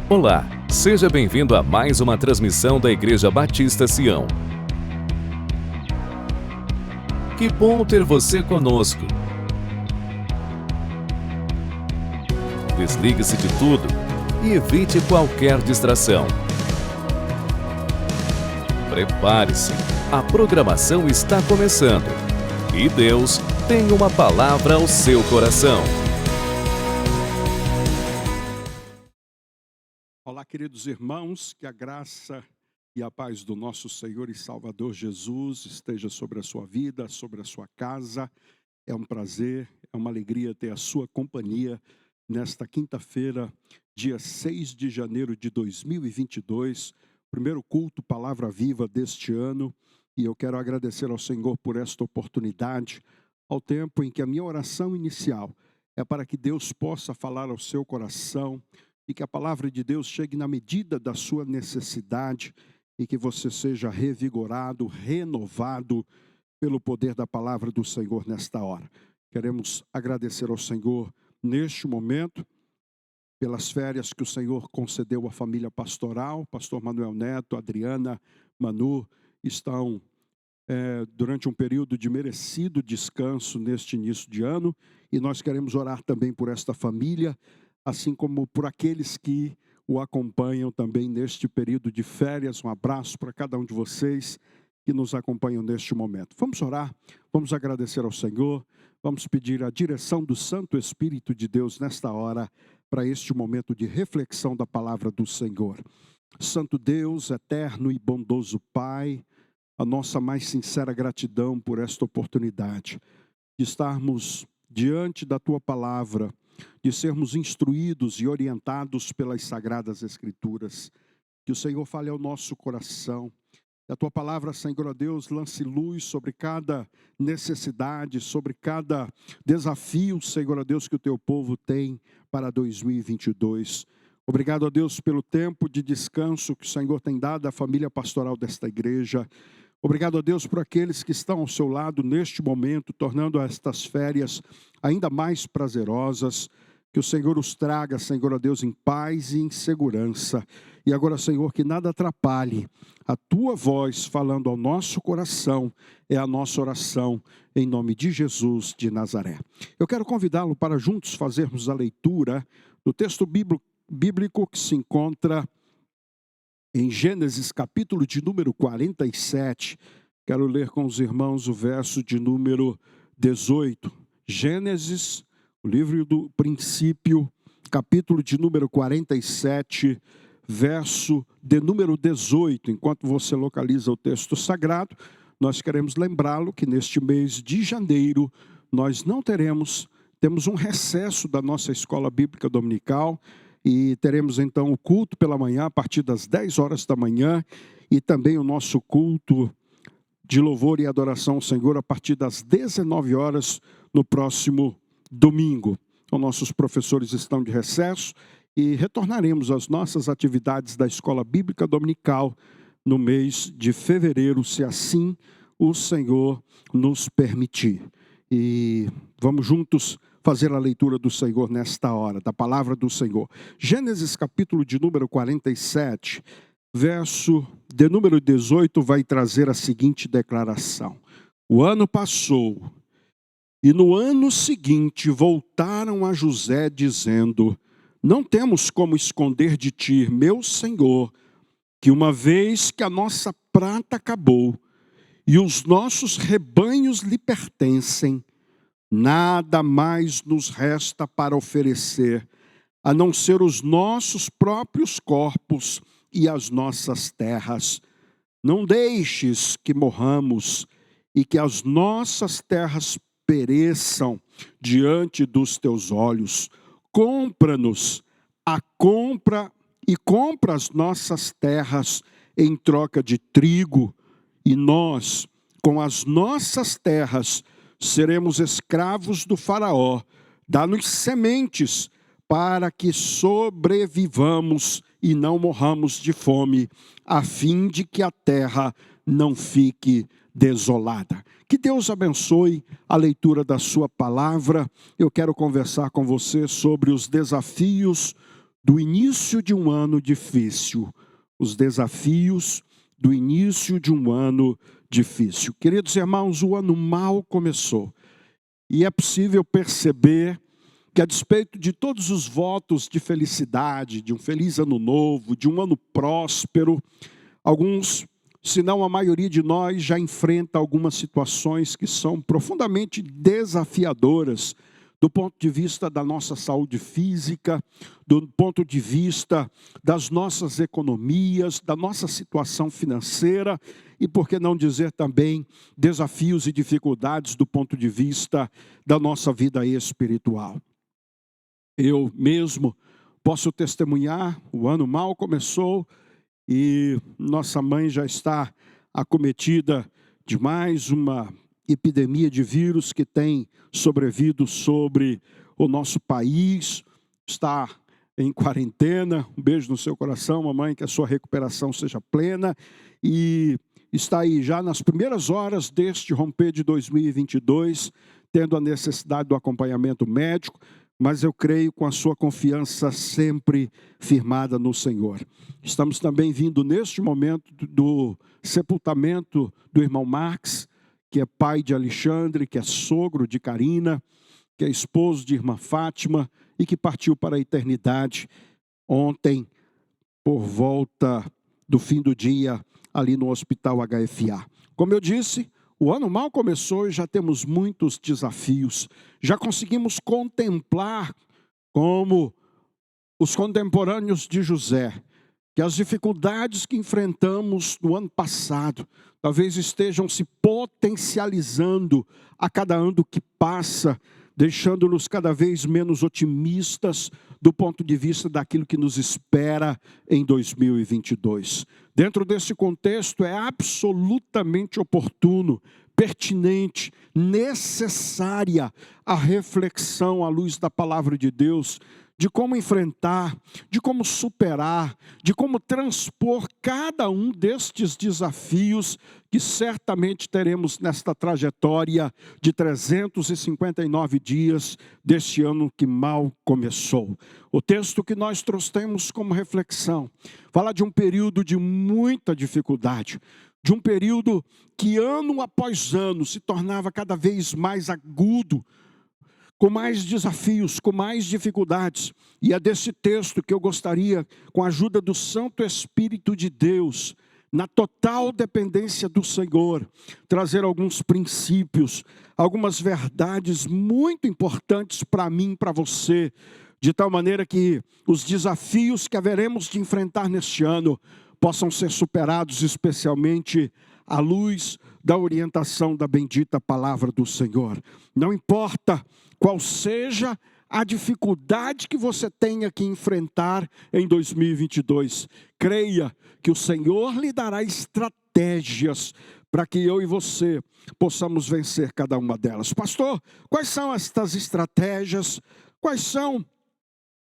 Olá, seja bem-vindo a mais uma transmissão da Igreja Batista Sião. Que bom ter você conosco. Desligue-se de tudo e evite qualquer distração. Prepare-se, a programação está começando e Deus tem uma palavra ao seu coração. Olá, queridos irmãos, que a graça e a paz do nosso Senhor e Salvador Jesus esteja sobre a sua vida, sobre a sua casa. É um prazer, é uma alegria ter a sua companhia nesta quinta-feira, dia 6 de janeiro de 2022, primeiro culto Palavra Viva deste ano. E eu quero agradecer ao Senhor por esta oportunidade, ao tempo em que a minha oração inicial é para que Deus possa falar ao seu coração, e que a palavra de Deus chegue na medida da sua necessidade e que você seja revigorado, renovado pelo poder da palavra do Senhor nesta hora. Queremos agradecer ao Senhor neste momento pelas férias que o Senhor concedeu à família pastoral. Pastor Manuel Neto, Adriana, Manu estão durante um período de merecido descanso neste início de ano, e nós queremos orar também por esta família, assim como por aqueles que o acompanham também neste período de férias. Um abraço para cada um de vocês que nos acompanham neste momento. Vamos orar, vamos agradecer ao Senhor, vamos pedir a direção do Santo Espírito de Deus nesta hora, para este momento de reflexão da palavra do Senhor. Santo Deus, eterno e bondoso Pai, a nossa mais sincera gratidão por esta oportunidade de estarmos diante da Tua palavra, de sermos instruídos e orientados pelas Sagradas Escrituras. Que o Senhor fale ao nosso coração. Que a Tua palavra, Senhor, Deus, lance luz sobre cada necessidade, sobre cada desafio, Senhor, Deus, que o Teu povo tem para 2022. Obrigado a Deus pelo tempo de descanso que o Senhor tem dado à família pastoral desta igreja. Obrigado a Deus por aqueles que estão ao seu lado neste momento, tornando estas férias ainda mais prazerosas. Que o Senhor os traga, Senhor a Deus, em paz e em segurança. E agora, Senhor, que nada atrapalhe a Tua voz falando ao nosso coração, é a nossa oração, em nome de Jesus de Nazaré. Eu quero convidá-lo para juntos fazermos a leitura do texto bíblico que se encontra em Gênesis, capítulo de número 47, quero ler com os irmãos o verso de número 18. Gênesis, o livro do princípio, capítulo de número 47, verso de número 18. Enquanto você localiza o texto sagrado, nós queremos lembrá-lo que neste mês de janeiro, nós não temos um recesso da nossa escola bíblica dominical, e teremos então o culto pela manhã, a partir das 10 horas da manhã, e também o nosso culto de louvor e adoração ao Senhor, a partir das 19 horas, no próximo domingo. Então, nossos professores estão de recesso, e retornaremos às nossas atividades da escola bíblica dominical no mês de fevereiro, se assim o Senhor nos permitir. E vamos juntos fazer a leitura do Senhor nesta hora, da palavra do Senhor. Gênesis capítulo de número 47, verso de número 18, vai trazer a seguinte declaração: o ano passou, e no ano seguinte voltaram a José dizendo: não temos como esconder de ti, meu senhor, que uma vez que a nossa prata acabou, e os nossos rebanhos lhe pertencem, nada mais nos resta para oferecer, a não ser os nossos próprios corpos e as nossas terras. Não deixes que morramos e que as nossas terras pereçam diante dos teus olhos. Compra-nos e compra as nossas terras em troca de trigo, e nós, com as nossas terras, seremos escravos do faraó. Dá-nos sementes para que sobrevivamos e não morramos de fome, a fim de que a terra não fique desolada. Que Deus abençoe a leitura da sua palavra. Eu quero conversar com você sobre os desafios do início de um ano difícil. Os desafios do início de um ano difícil. Queridos irmãos, o ano mal começou. E é possível perceber que, a despeito de todos os votos de felicidade, de um feliz ano novo, de um ano próspero, alguns, se não a maioria de nós, já enfrenta algumas situações que são profundamente desafiadoras do ponto de vista da nossa saúde física, do ponto de vista das nossas economias, da nossa situação financeira e, por que não dizer também, desafios e dificuldades do ponto de vista da nossa vida espiritual. Eu mesmo posso testemunhar, o ano mal começou e nossa mãe já está acometida de mais uma epidemia de vírus que tem sobrevindo sobre o nosso país, está em quarentena. Um beijo no seu coração, mamãe, que a sua recuperação seja plena, e está aí já nas primeiras horas deste romper de 2022, tendo a necessidade do acompanhamento médico, mas eu creio com a sua confiança sempre firmada no Senhor. Estamos também vindo neste momento do sepultamento do irmão Max, que é pai de Alexandre, que é sogro de Karina, que é esposo de irmã Fátima e que partiu para a eternidade ontem, por volta do fim do dia, ali no Hospital HFA. Como eu disse, o ano mal começou e já temos muitos desafios. Já conseguimos contemplar, como os contemporâneos de José, que as dificuldades que enfrentamos no ano passado talvez estejam se potencializando a cada ano que passa, deixando-nos cada vez menos otimistas do ponto de vista daquilo que nos espera em 2022. Dentro desse contexto, é absolutamente oportuno, pertinente, necessária a reflexão à luz da palavra de Deus, de como enfrentar, de como superar, de como transpor cada um destes desafios que certamente teremos nesta trajetória de 359 dias deste ano que mal começou. O texto que nós trouxemos como reflexão fala de um período de muita dificuldade, de um período que ano após ano se tornava cada vez mais agudo, com mais desafios, com mais dificuldades. E é desse texto que eu gostaria, com a ajuda do Santo Espírito de Deus, na total dependência do Senhor, trazer alguns princípios, algumas verdades muito importantes para mim e para você, de tal maneira que os desafios que haveremos de enfrentar neste ano possam ser superados, especialmente à luz da orientação da bendita palavra do Senhor. Não importa qual seja a dificuldade que você tenha que enfrentar em 2022, creia que o Senhor lhe dará estratégias para que eu e você possamos vencer cada uma delas. Pastor, quais são estas estratégias? Quais são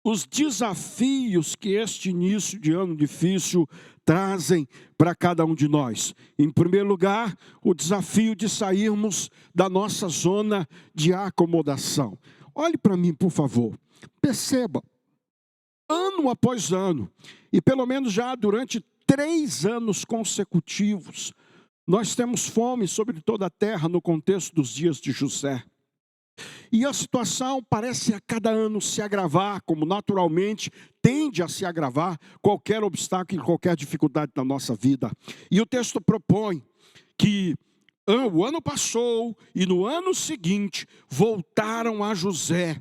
os desafios que este início de ano difícil trazem para cada um de nós? Em primeiro lugar, o desafio de sairmos da nossa zona de acomodação. Olhe para mim, por favor. Perceba, ano após ano, e pelo menos já durante 3 anos consecutivos, nós temos fome sobre toda a terra no contexto dos dias de José. E a situação parece a cada ano se agravar, como naturalmente tende a se agravar qualquer obstáculo e qualquer dificuldade na nossa vida. E o texto propõe que o ano passou e no ano seguinte voltaram a José.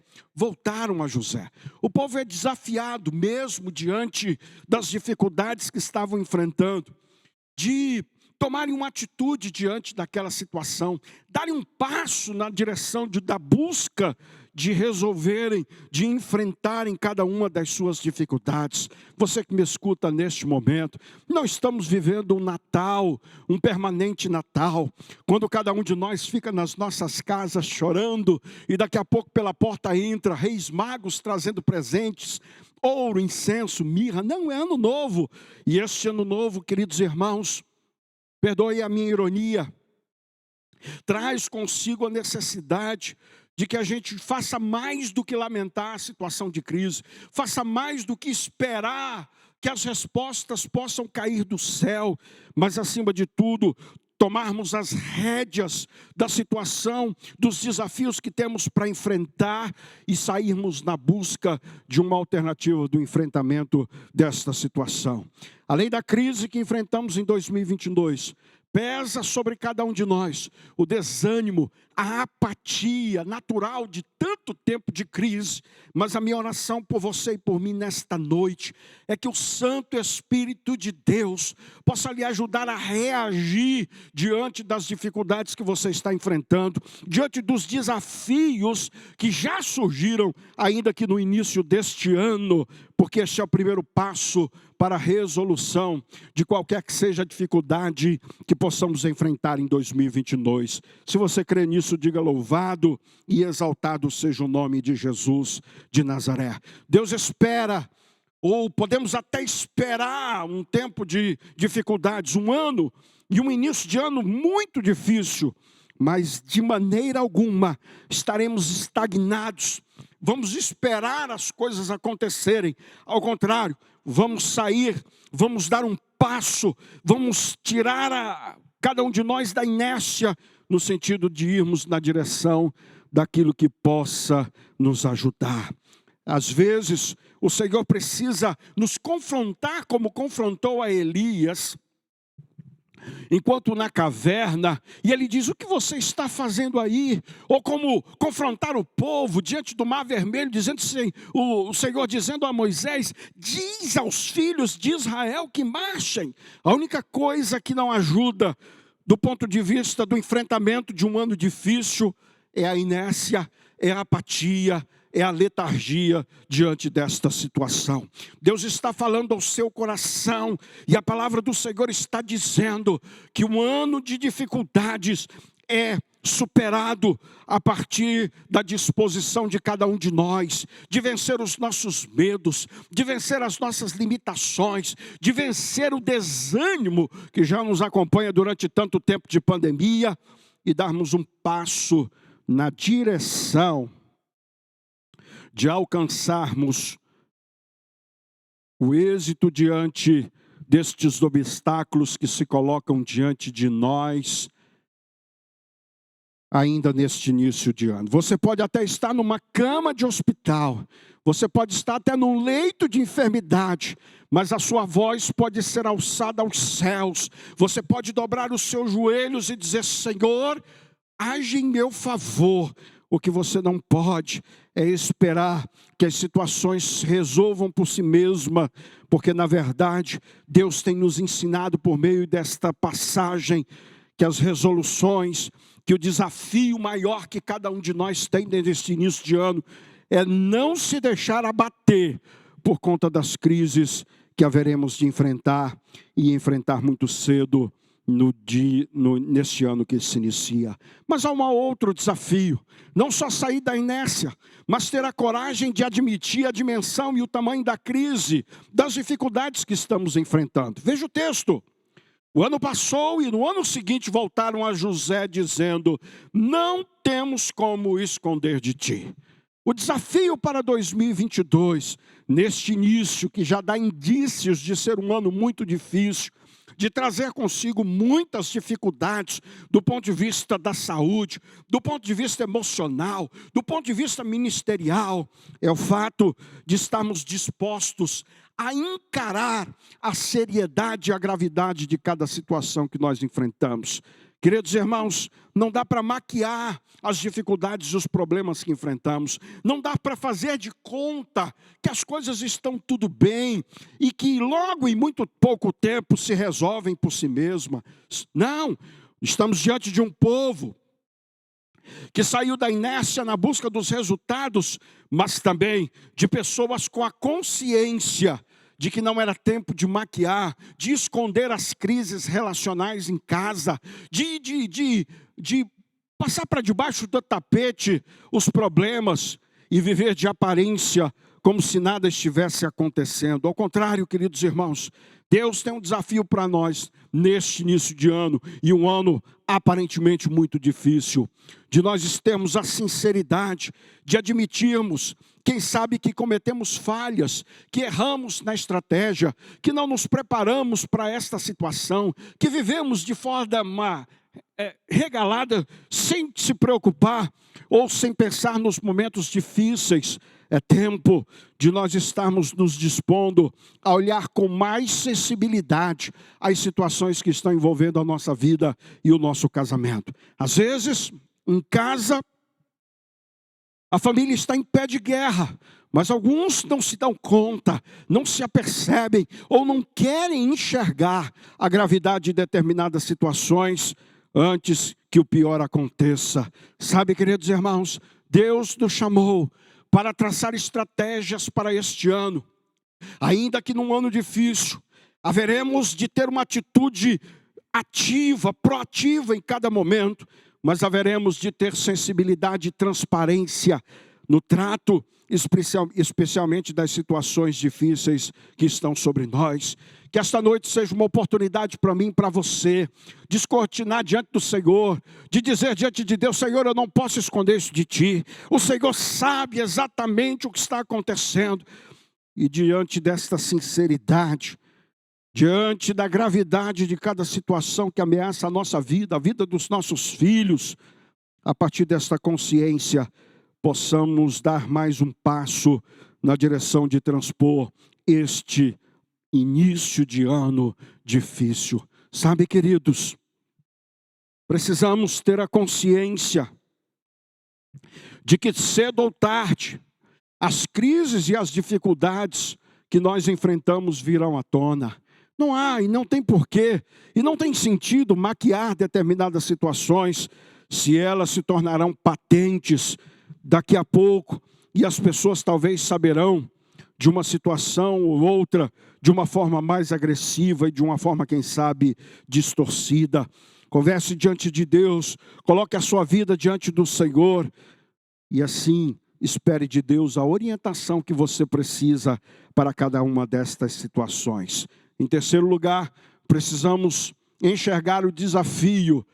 O povo é desafiado mesmo diante das dificuldades que estavam enfrentando, de tomarem uma atitude diante daquela situação, darem um passo na direção da busca de resolverem, de enfrentarem cada uma das suas dificuldades. Você que me escuta neste momento, não estamos vivendo um Natal, um permanente Natal, quando cada um de nós fica nas nossas casas chorando e daqui a pouco pela porta entra reis magos trazendo presentes, ouro, incenso, mirra. Não, é ano novo. E este ano novo, queridos irmãos, perdoe a minha ironia, traz consigo a necessidade de que a gente faça mais do que lamentar a situação de crise, faça mais do que esperar que as respostas possam cair do céu, mas acima de tudo, tomarmos as rédeas da situação, dos desafios que temos para enfrentar e sairmos na busca de uma alternativa do enfrentamento desta situação. Além da crise que enfrentamos em 2022, pesa sobre cada um de nós o desânimo, a apatia natural de tanto tempo de crise. Mas a minha oração por você e por mim nesta noite é que o Santo Espírito de Deus possa lhe ajudar a reagir diante das dificuldades que você está enfrentando, diante dos desafios que já surgiram ainda que no início deste ano, porque este é o primeiro passo para a resolução de qualquer que seja a dificuldade que possamos enfrentar em 2022. Se você crê nisso, diga louvado e exaltado seja o nome de Jesus de Nazaré. Deus espera, ou podemos até esperar um tempo de dificuldades, um ano e um início de ano muito difícil, mas de maneira alguma estaremos estagnados. Vamos esperar as coisas acontecerem. Ao contrário, vamos sair, vamos dar um passo, vamos tirar cada um de nós da inércia, no sentido de irmos na direção daquilo que possa nos ajudar. Às vezes, o Senhor precisa nos confrontar como confrontou a Elias, enquanto na caverna, e ele diz: o que você está fazendo aí? Ou como confrontar o povo diante do mar vermelho, dizendo o Senhor dizendo a Moisés: diz aos filhos de Israel que marchem. A única coisa que não ajuda do ponto de vista do enfrentamento de um ano difícil é a inércia, é a apatia, é a letargia diante desta situação. Deus está falando ao seu coração e a palavra do Senhor está dizendo que um ano de dificuldades é superado a partir da disposição de cada um de nós, de vencer os nossos medos, de vencer as nossas limitações, de vencer o desânimo que já nos acompanha durante tanto tempo de pandemia e darmos um passo na direção de alcançarmos o êxito diante destes obstáculos que se colocam diante de nós ainda neste início de ano. Você pode até estar numa cama de hospital, você pode estar até num leito de enfermidade, mas a sua voz pode ser alçada aos céus. Você pode dobrar os seus joelhos e dizer: Senhor, age em meu favor. O que você não pode é esperar que as situações se resolvam por si mesma, porque na verdade Deus tem nos ensinado por meio desta passagem que as resoluções, que o desafio maior que cada um de nós tem neste início de ano é não se deixar abater por conta das crises que haveremos de enfrentar e enfrentar muito cedo neste ano que se inicia. Mas há um outro desafio, não só sair da inércia, mas ter a coragem de admitir a dimensão e o tamanho da crise, das dificuldades que estamos enfrentando. Veja o texto. O ano passou e no ano seguinte voltaram a José dizendo: não temos como esconder de ti. O desafio para 2022, neste início que já dá indícios de ser um ano muito difícil, de trazer consigo muitas dificuldades do ponto de vista da saúde, do ponto de vista emocional, do ponto de vista ministerial, é o fato de estarmos dispostos a encarar a seriedade e a gravidade de cada situação que nós enfrentamos. Queridos irmãos, não dá para maquiar as dificuldades e os problemas que enfrentamos. Não dá para fazer de conta que as coisas estão tudo bem e que logo em muito pouco tempo se resolvem por si mesmas. Não, estamos diante de um povo que saiu da inércia na busca dos resultados, mas também de pessoas com a consciência de que não era tempo de maquiar, de esconder as crises relacionais em casa, de passar para debaixo do tapete os problemas e viver de aparência como se nada estivesse acontecendo. Ao contrário, queridos irmãos, Deus tem um desafio para nós neste início de ano, e um ano aparentemente muito difícil, de nós termos a sinceridade de admitirmos, quem sabe, que cometemos falhas, que erramos na estratégia, que não nos preparamos para esta situação, que vivemos de forma regalada, sem se preocupar ou sem pensar nos momentos difíceis. É tempo de nós estarmos nos dispondo a olhar com mais sensibilidade as situações que estão envolvendo a nossa vida e o nosso casamento. Às vezes, em casa, a família está em pé de guerra, mas alguns não se dão conta, não se apercebem ou não querem enxergar a gravidade de determinadas situações antes que o pior aconteça. Sabe, queridos irmãos, Deus nos chamou para traçar estratégias para este ano. Ainda que num ano difícil, haveremos de ter uma atitude ativa, proativa em cada momento, mas haveremos de ter sensibilidade e transparência no trato, especialmente das situações difíceis que estão sobre nós. Que esta noite seja uma oportunidade para mim e para você, descortinar diante do Senhor, de dizer diante de Deus: Senhor, eu não posso esconder isso de Ti. O Senhor sabe exatamente o que está acontecendo. E diante desta sinceridade, diante da gravidade de cada situação que ameaça a nossa vida, a vida dos nossos filhos, a partir desta consciência, possamos dar mais um passo na direção de transpor este início de ano difícil. Sabe, queridos, precisamos ter a consciência de que cedo ou tarde, as crises e as dificuldades que nós enfrentamos virão à tona. Não há e não tem porquê, e não tem sentido maquiar determinadas situações, se elas se tornarão patentes daqui a pouco, e as pessoas talvez saberão de uma situação ou outra de uma forma mais agressiva e de uma forma, quem sabe, distorcida. Converse diante de Deus, coloque a sua vida diante do Senhor e assim espere de Deus a orientação que você precisa para cada uma destas situações. Em terceiro lugar, precisamos enxergar o desafio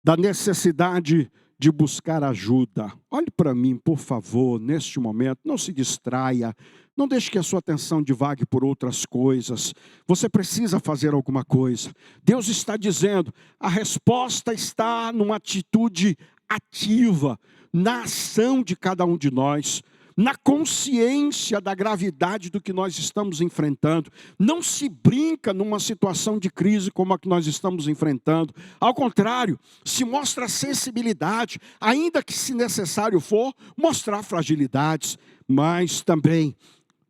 da necessidade de buscar ajuda. Olhe para mim, por favor, neste momento, não se distraia, não deixe que a sua atenção divague por outras coisas. Você precisa fazer alguma coisa. Deus está dizendo, a resposta está numa atitude ativa, na ação de cada um de nós, na consciência da gravidade do que nós estamos enfrentando. Não se brinca numa situação de crise como a que nós estamos enfrentando. Ao contrário, se mostra sensibilidade, ainda que, se necessário for, mostrar fragilidades. Mas também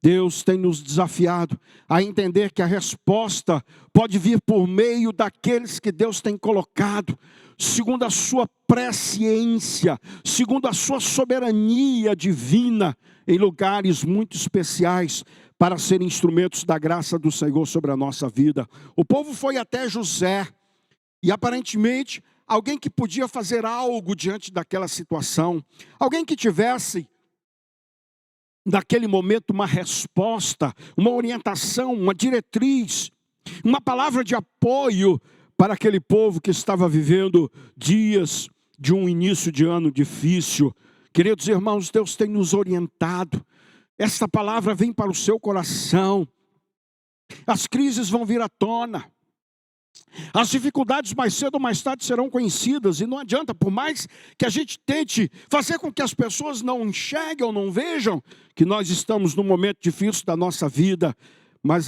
Deus tem nos desafiado a entender que a resposta pode vir por meio daqueles que Deus tem colocado, segundo a sua presciência, segundo a sua soberania divina, em lugares muito especiais, para serem instrumentos da graça do Senhor sobre a nossa vida. O povo foi até José, e aparentemente, alguém que podia fazer algo diante daquela situação, alguém que tivesse, naquele momento, uma resposta, uma orientação, uma diretriz, uma palavra de apoio para aquele povo que estava vivendo dias de um início de ano difícil. Queridos irmãos, Deus tem nos orientado. Esta palavra vem para o seu coração. As crises vão vir à tona. As dificuldades mais cedo ou mais tarde serão conhecidas. E não adianta, por mais que a gente tente fazer com que as pessoas não enxerguem ou não vejam que nós estamos num momento difícil da nossa vida. Mas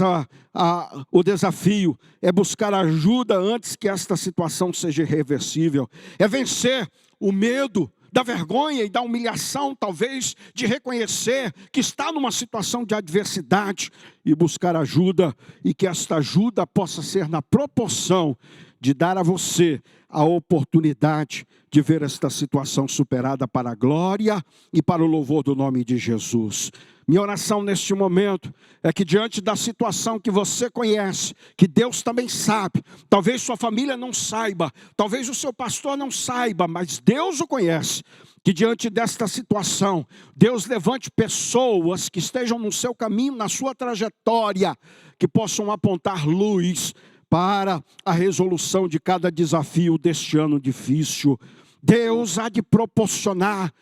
o desafio é buscar ajuda antes que esta situação seja irreversível. É vencer o medo da vergonha e da humilhação, talvez, de reconhecer que está numa situação de adversidade e buscar ajuda, e que esta ajuda possa ser na proporção de dar a você a oportunidade de ver esta situação superada para a glória e para o louvor do nome de Jesus. Minha oração neste momento é que diante da situação que você conhece, que Deus também sabe, talvez sua família não saiba, talvez o seu pastor não saiba, mas Deus o conhece, que diante desta situação, Deus levante pessoas que estejam no seu caminho, na sua trajetória, que possam apontar luz para a resolução de cada desafio deste ano difícil. Deus há de proporcionar,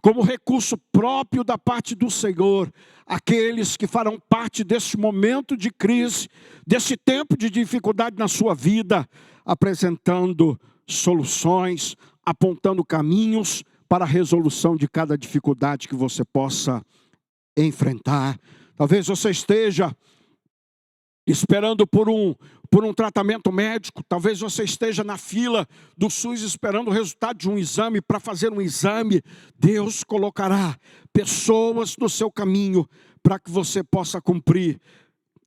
como recurso próprio da parte do Senhor, aqueles que farão parte desse momento de crise, desse tempo de dificuldade na sua vida, apresentando soluções, apontando caminhos para a resolução de cada dificuldade que você possa enfrentar. Talvez você esteja esperando por um tratamento médico, talvez você esteja na fila do SUS esperando o resultado de um exame, para fazer um exame. Deus colocará pessoas no seu caminho para que você possa cumprir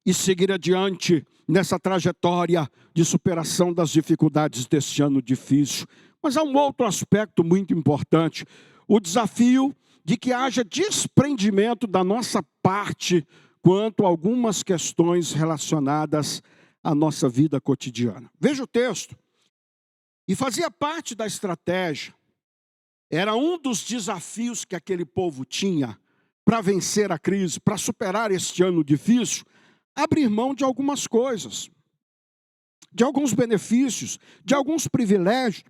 e seguir adiante nessa trajetória de superação das dificuldades deste ano difícil. Mas há um outro aspecto muito importante, o desafio de que haja desprendimento da nossa parte quanto a algumas questões relacionadas à nossa vida cotidiana. Veja o texto. E fazia parte da estratégia, era um dos desafios que aquele povo tinha para vencer a crise, para superar este ano difícil, abrir mão de algumas coisas, de alguns benefícios, de alguns privilégios,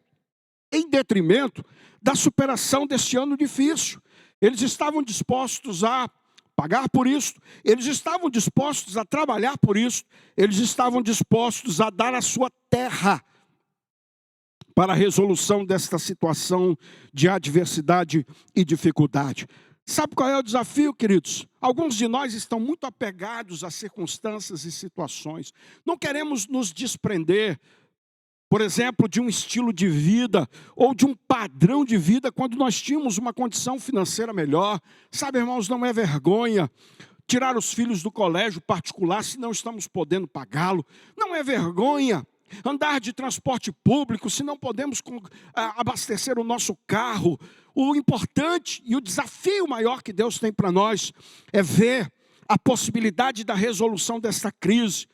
em detrimento da superação deste ano difícil. Eles estavam dispostos a pagar por isso, eles estavam dispostos a trabalhar por isso, eles estavam dispostos a dar a sua terra para a resolução desta situação de adversidade e dificuldade. Sabe qual é o desafio, queridos? Alguns de nós estão muito apegados a circunstâncias e situações. Não queremos nos desprender, por exemplo, de um estilo de vida ou de um padrão de vida quando nós tínhamos uma condição financeira melhor. Sabe, irmãos, não é vergonha tirar os filhos do colégio particular se não estamos podendo pagá-lo. Não é vergonha andar de transporte público se não podemos abastecer o nosso carro. O importante e o desafio maior que Deus tem para nós é ver a possibilidade da resolução dessa crise,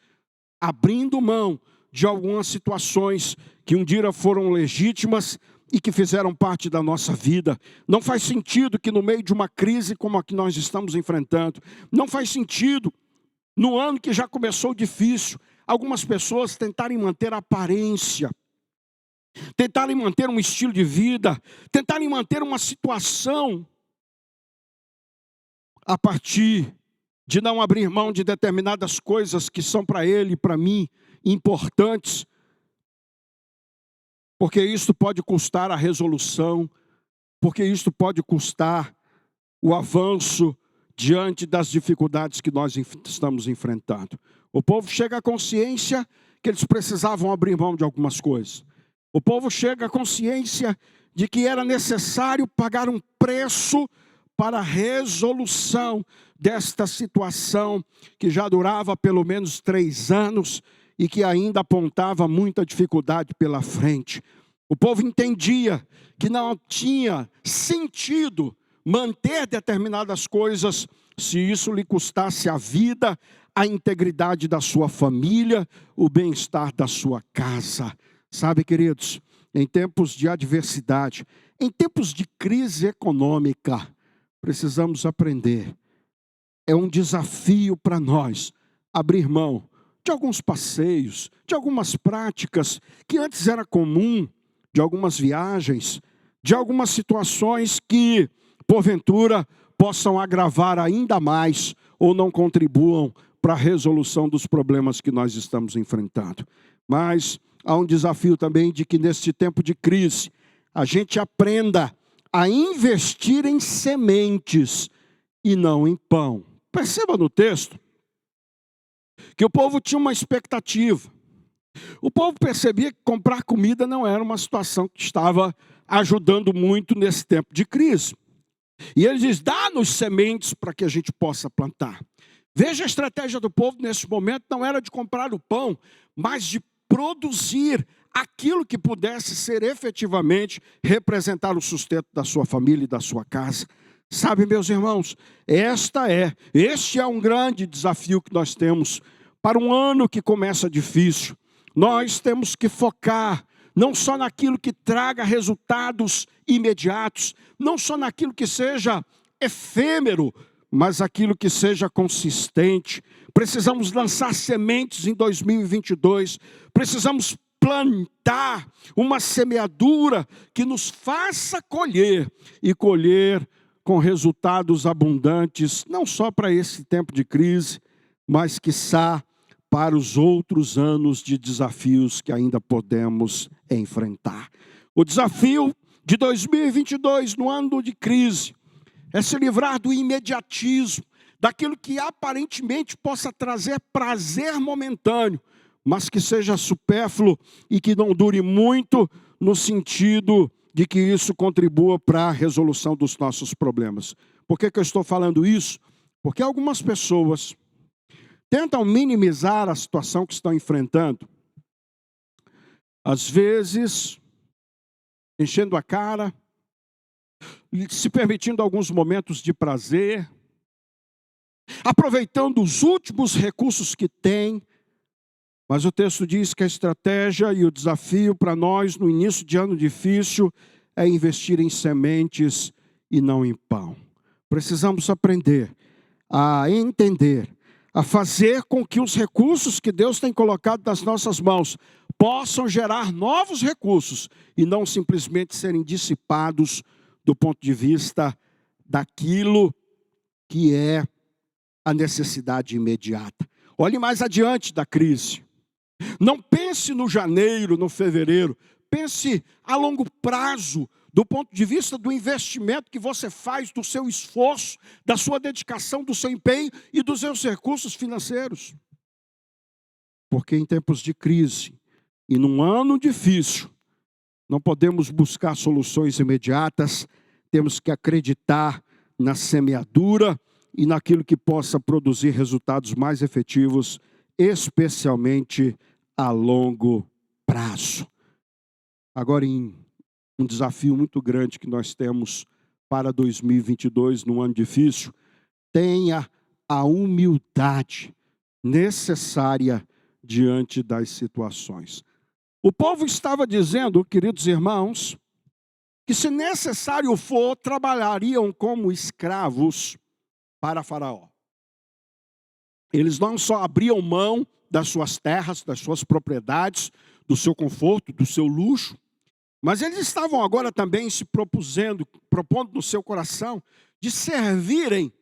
abrindo mão de algumas situações que um dia foram legítimas e que fizeram parte da nossa vida. Não faz sentido que no meio de uma crise como a que nós estamos enfrentando, não faz sentido, no ano que já começou difícil, algumas pessoas tentarem manter a aparência, tentarem manter um estilo de vida, tentarem manter uma situação a partir de não abrir mão de determinadas coisas que são para ele e para mim importantes, porque isto pode custar a resolução, porque isto pode custar o avanço diante das dificuldades que nós estamos enfrentando. O povo chega à consciência que eles precisavam abrir mão de algumas coisas. O povo chega à consciência de que era necessário pagar um preço para a resolução desta situação que já durava pelo menos 3 anos e que ainda apontava muita dificuldade pela frente. O povo entendia que não tinha sentido manter determinadas coisas se isso lhe custasse a vida, a integridade da sua família, o bem-estar da sua casa. Sabe, queridos, em tempos de adversidade, em tempos de crise econômica, precisamos aprender. É um desafio para nós abrir mão de alguns passeios, de algumas práticas que antes era comum, de algumas viagens, de algumas situações que, porventura, possam agravar ainda mais ou não contribuam para a resolução dos problemas que nós estamos enfrentando. Mas há um desafio também de que neste tempo de crise, a gente aprenda a investir em sementes e não em pão. Perceba no texto que o povo tinha uma expectativa. O povo percebia que comprar comida não era uma situação que estava ajudando muito nesse tempo de crise. E ele diz, dá-nos sementes para que a gente possa plantar. Veja a estratégia do povo nesse momento, não era de comprar o pão, mas de produzir aquilo que pudesse ser efetivamente representar o sustento da sua família e da sua casa. Sabe, meus irmãos, este é um grande desafio que nós temos para um ano que começa difícil. Nós temos que focar não só naquilo que traga resultados imediatos, não só naquilo que seja efêmero, mas aquilo que seja consistente. Precisamos lançar sementes em 2022, precisamos plantar uma semeadura que nos faça colher, e colher com resultados abundantes, não só para esse tempo de crise, mas quiçá para os outros anos de desafios que ainda podemos enfrentar. O desafio de 2022, no ano de crise, é se livrar do imediatismo, daquilo que aparentemente possa trazer prazer momentâneo, mas que seja supérfluo e que não dure muito, no sentido de que isso contribua para a resolução dos nossos problemas. Por que eu estou falando isso? Porque algumas pessoas tentam minimizar a situação que estão enfrentando, às vezes enchendo a cara, se permitindo alguns momentos de prazer, aproveitando os últimos recursos que tem. Mas o texto diz que a estratégia e o desafio para nós no início de ano difícil é investir em sementes e não em pão. Precisamos aprender a entender, a fazer com que os recursos que Deus tem colocado nas nossas mãos possam gerar novos recursos e não simplesmente serem dissipados do ponto de vista daquilo que é a necessidade imediata. Olhe mais adiante da crise. Não pense no janeiro, no fevereiro. Pense a longo prazo, do ponto de vista do investimento que você faz, do seu esforço, da sua dedicação, do seu empenho e dos seus recursos financeiros. Porque em tempos de crise e num ano difícil, não podemos buscar soluções imediatas, temos que acreditar na semeadura e naquilo que possa produzir resultados mais efetivos, especialmente a longo prazo. Agora, em um desafio muito grande que nós temos para 2022, num ano difícil, tenha a humildade necessária diante das situações. O povo estava dizendo, queridos irmãos, que se necessário for, trabalhariam como escravos para Faraó. Eles não só abriam mão das suas terras, das suas propriedades, do seu conforto, do seu luxo, mas eles estavam agora também se propondo no seu coração de servirem,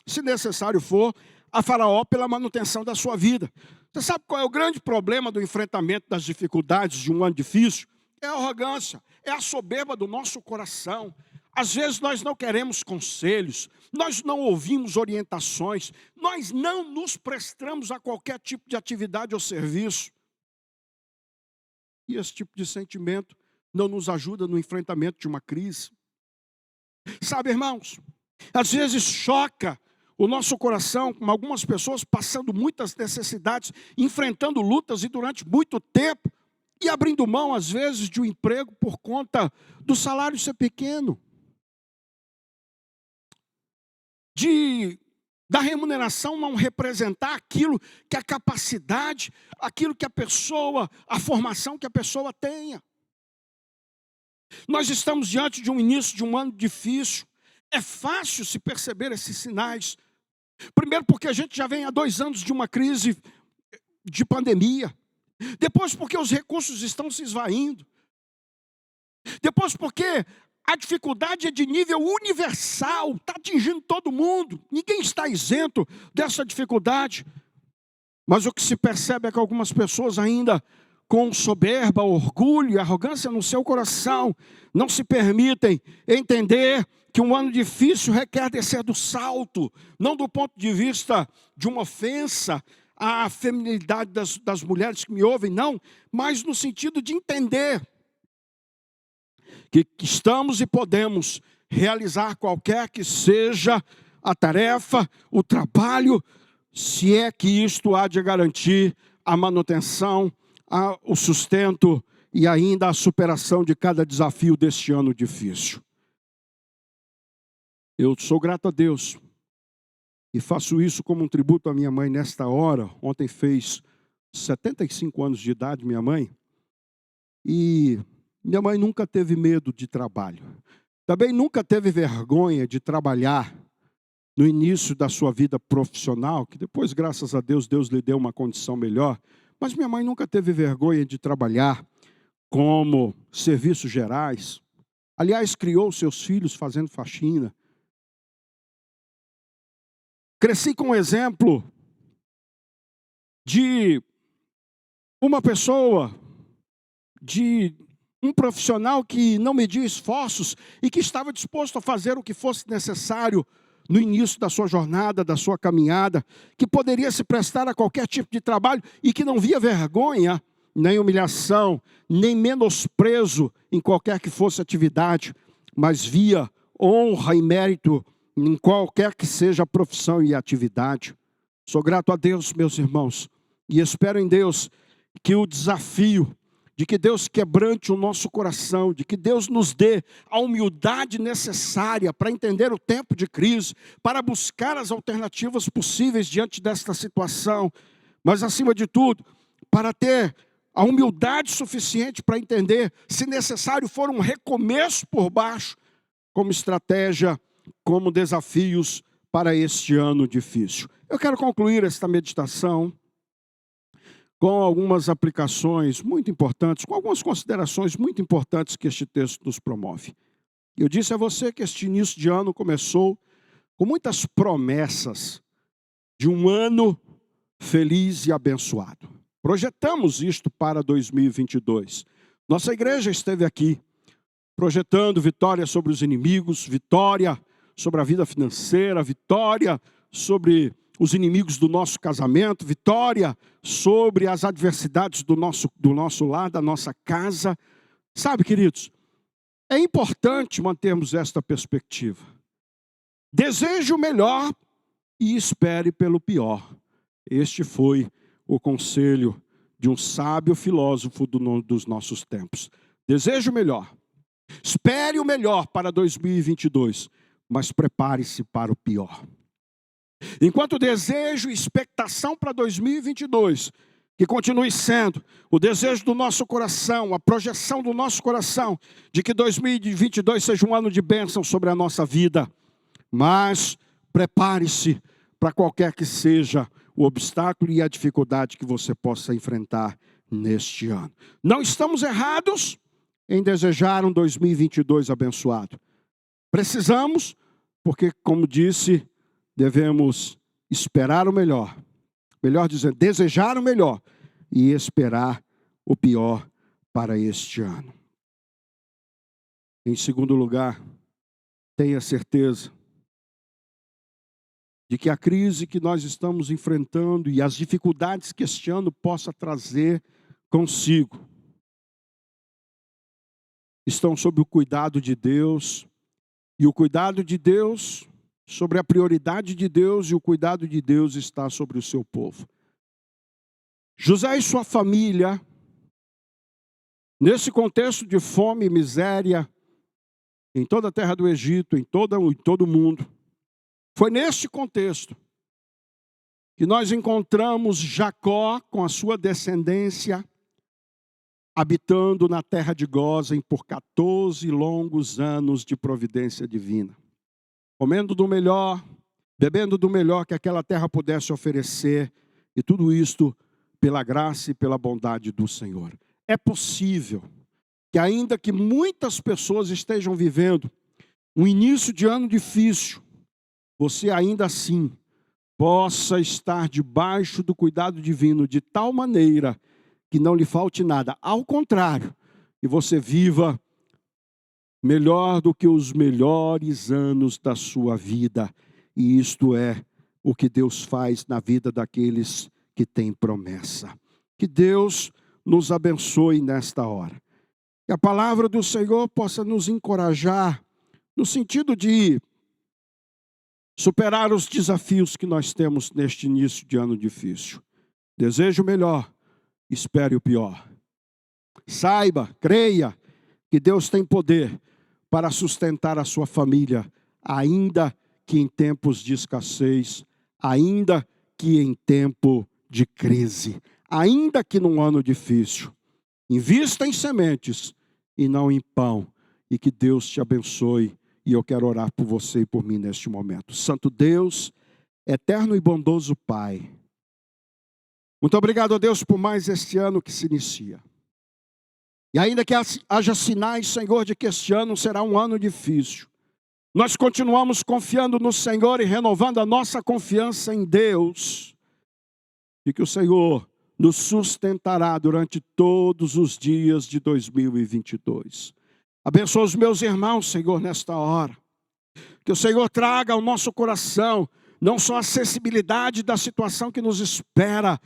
se necessário for, a Faraó pela manutenção da sua vida. Você sabe qual é o grande problema do enfrentamento das dificuldades de um ano difícil? É a arrogância, é a soberba do nosso coração. Às vezes nós não queremos conselhos, nós não ouvimos orientações, nós não nos prestamos a qualquer tipo de atividade ou serviço. E esse tipo de sentimento não nos ajuda no enfrentamento de uma crise. Sabe, irmãos, às vezes choca o nosso coração com algumas pessoas passando muitas necessidades, enfrentando lutas e durante muito tempo, e abrindo mão, às vezes, de um emprego por conta do salário ser pequeno. Da remuneração não representar aquilo que a capacidade, aquilo que a pessoa, a formação que a pessoa tenha. Nós estamos diante de um início de um ano difícil. É fácil se perceber esses sinais. Primeiro porque a gente já vem há 2 anos de uma crise de pandemia. Depois porque os recursos estão se esvaindo. Depois porque a dificuldade é de nível universal, está atingindo todo mundo. Ninguém está isento dessa dificuldade. Mas o que se percebe é que algumas pessoas ainda, com soberba, orgulho e arrogância no seu coração, não se permitem entender que um ano difícil requer descer do salto, não do ponto de vista de uma ofensa à feminilidade das mulheres que me ouvem, não, mas no sentido de entender que estamos e podemos realizar qualquer que seja a tarefa, o trabalho, se é que isto há de garantir a manutenção, o sustento e ainda a superação de cada desafio deste ano difícil. Eu sou grato a Deus e faço isso como um tributo à minha mãe nesta hora. Ontem fez 75 anos de idade, minha mãe. E minha mãe nunca teve medo de trabalho. Também nunca teve vergonha de trabalhar no início da sua vida profissional, que depois, graças a Deus, Deus lhe deu uma condição melhor. Mas minha mãe nunca teve vergonha de trabalhar como serviços gerais. Aliás, criou seus filhos fazendo faxina. Cresci com o exemplo de uma pessoa, de um profissional que não media esforços e que estava disposto a fazer o que fosse necessário no início da sua jornada, da sua caminhada, que poderia se prestar a qualquer tipo de trabalho e que não via vergonha, nem humilhação, nem menosprezo em qualquer que fosse atividade, mas via honra e mérito em qualquer que seja a profissão e atividade. Sou grato a Deus, meus irmãos, e espero em Deus que o desafio de que Deus quebrante o nosso coração, de que Deus nos dê a humildade necessária para entender o tempo de crise, para buscar as alternativas possíveis diante desta situação, mas acima de tudo, para ter a humildade suficiente para entender, se necessário for um recomeço por baixo, como estratégia, como desafios para este ano difícil. Eu quero concluir esta meditação com algumas aplicações muito importantes, com algumas considerações muito importantes que este texto nos promove. Eu disse a você que este início de ano começou com muitas promessas de um ano feliz e abençoado. Projetamos isto para 2022. Nossa igreja esteve aqui, projetando vitória sobre os inimigos, vitória sobre a vida financeira, vitória sobre os inimigos do nosso casamento, vitória sobre as adversidades do nosso lar, da nossa casa. Sabe, queridos, é importante mantermos esta perspectiva. Deseje o melhor e espere pelo pior. Este foi o conselho de um sábio filósofo dos nossos tempos. Deseje o melhor. Espere o melhor para 2022, mas prepare-se para o pior. Enquanto desejo e expectação para 2022, que continue sendo o desejo do nosso coração, a projeção do nosso coração, de que 2022 seja um ano de bênção sobre a nossa vida. Mas prepare-se para qualquer que seja o obstáculo e a dificuldade que você possa enfrentar neste ano. Não estamos errados em desejar um 2022 abençoado. Precisamos, porque, como disse, devemos esperar o melhor. Melhor dizendo, desejar o melhor e esperar o pior para este ano. Em segundo lugar, tenha certeza de que a crise que nós estamos enfrentando e as dificuldades que este ano possa trazer consigo estão sob o cuidado de Deus, e o cuidado de Deus, sobre a prioridade de Deus, e o cuidado de Deus está sobre o seu povo. José e sua família, nesse contexto de fome e miséria, em toda a terra do Egito, em todo o mundo, foi neste contexto que nós encontramos Jacó com a sua descendência, habitando na terra de Gósen por 14 longos anos de providência divina. Comendo do melhor, bebendo do melhor que aquela terra pudesse oferecer, e tudo isto pela graça e pela bondade do Senhor. É possível que, ainda que muitas pessoas estejam vivendo um início de ano difícil, você ainda assim possa estar debaixo do cuidado divino de tal maneira que não lhe falte nada. Ao contrário, que você viva melhor do que os melhores anos da sua vida. E isto é o que Deus faz na vida daqueles que têm promessa. Que Deus nos abençoe nesta hora. Que a palavra do Senhor possa nos encorajar no sentido de superar os desafios que nós temos neste início de ano difícil. Desejo o melhor espere o pior. Saiba, creia que Deus tem poder para sustentar a sua família, ainda que em tempos de escassez, ainda que em tempo de crise, ainda que num ano difícil. Invista em sementes e não em pão, e que Deus te abençoe. E eu quero orar por você e por mim neste momento. Santo Deus, eterno e bondoso Pai, muito obrigado a Deus por mais este ano que se inicia. E ainda que haja sinais, Senhor, de que este ano será um ano difícil, nós continuamos confiando no Senhor e renovando a nossa confiança em Deus, e que o Senhor nos sustentará durante todos os dias de 2022. Abençoa os meus irmãos, Senhor, nesta hora. Que o Senhor traga ao nosso coração não só a acessibilidade da situação que nos espera,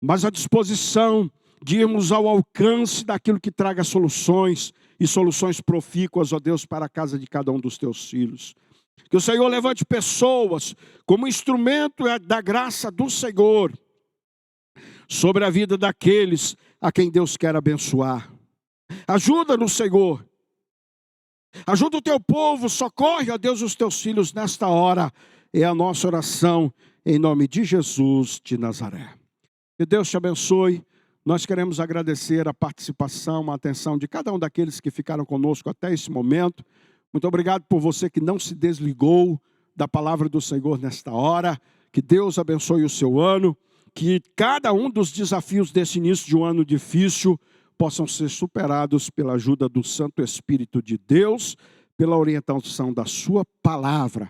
mas a disposição de irmos ao alcance daquilo que traga soluções, e soluções profícuas, ó Deus, para a casa de cada um dos teus filhos. Que o Senhor levante pessoas como instrumento da graça do Senhor sobre a vida daqueles a quem Deus quer abençoar. Ajuda-nos, Senhor. Ajuda o teu povo, socorre, ó Deus, os teus filhos nesta hora. É a nossa oração em nome de Jesus de Nazaré. Que Deus te abençoe. Nós queremos agradecer a participação, a atenção de cada um daqueles que ficaram conosco até esse momento. Muito obrigado por você que não se desligou da palavra do Senhor nesta hora. Que Deus abençoe o seu ano. Que cada um dos desafios desse início de um ano difícil possam ser superados pela ajuda do Santo Espírito de Deus, pela orientação da sua palavra.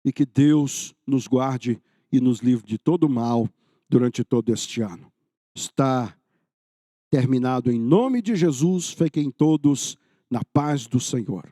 E que Deus nos guarde e nos livre de todo mal durante todo este ano. Está terminado em nome de Jesus. Fiquem todos na paz do Senhor.